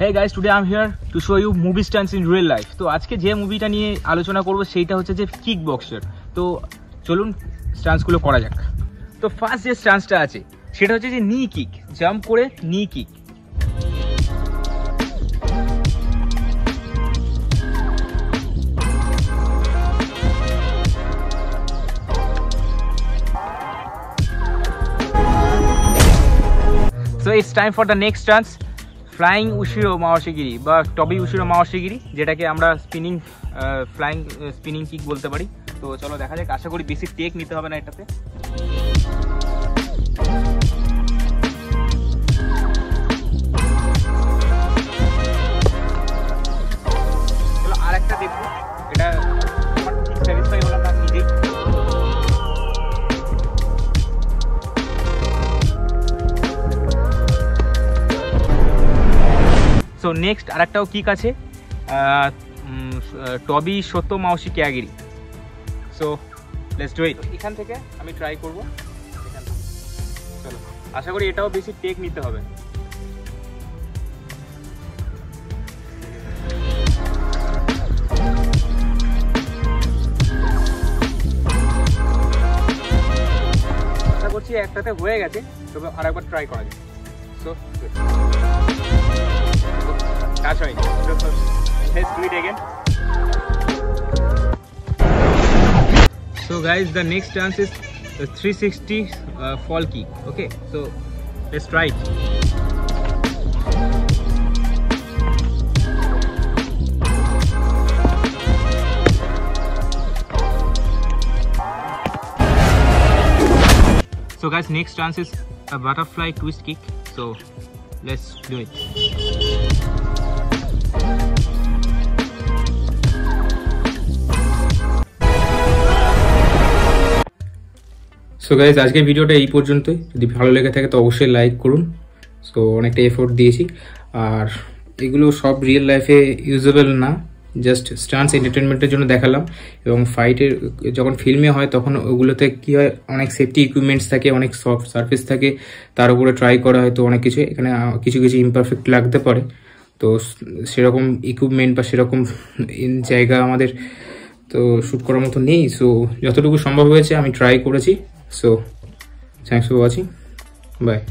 Hey guys, today I'm here to show you movie stunts in real life. তো আজকে যে মুভিটা নিয়ে আলোচনা করব সেইটা হচ্ছে যে কিক বক্সার। তো চলুন স্টান্টসগুলো করা যাক। তো ফার্স্ট যে স্টান্টসটা আছে সেটা হচ্ছে যে নি কিক, জাম্প করে নি kick. So it's time for the next stance, flying উশিরো মাওয়াশিগিরি বা টবি উশিরো মাওয়াশিগিরি, যেটাকে আমরা ফ্লাইং স্পিনিং কিক বলতে পারি। তো চলো দেখা যাক, আশা করি বেশি টেক নিতে হবে না এটাতে। চলো আর একটা দেখবো, এটা আমার ঠিক স্যাটিসফাই হলাম না নিজেই। সো নেক্সট আরেকটাও কিক আছে, টবি সত্য মাওশি ক্যাগিরি। So let's do it. এখান থেকে আমি ট্রাই করবো, চলো আশা করি এটাও বেশি টেক নিতে হবে। আশা করছি একটাতে হয়ে গেছে, তবে আরেকবার ট্রাই করা যায়। So that's right. Let's do it again. So guys, the next dance is the 360 fall kick. Okay, so let's try it. So guys, next dance is a butterfly twist kick. So let's do it. So guys, আজকের ভিডিওটা এই পর্যন্তই। যদি ভালো লেগে থাকে তো অবশ্যই লাইক করুন। সো অনেকটা এফোর্ট দিয়েছি, আর এগুলো সব রিয়েল লাইফে ইউজেবল না, জাস্ট স্টান্টস এন্টারটেনমেন্টের জন্য দেখালাম। এবং ফাইটের যখন ফিল্মে হয় তখন ওগুলোতে কী হয়, অনেক সেফটি ইকুইপমেন্টস থাকে, অনেক সফট সারফেস থাকে, তার উপরে ট্রাই করা হয়। তো অনেক কিছু এখানে কিছু কিছু ইমপারফেক্ট লাগতে পারে। তো সেরকম ইকুইপমেন্ট বা সেরকম জায়গা আমাদের তো শ্যুট করার মতো নেই। সো যতটুকু সম্ভব হয়েছে আমি ট্রাই করেছি। So thanks for watching. Bye.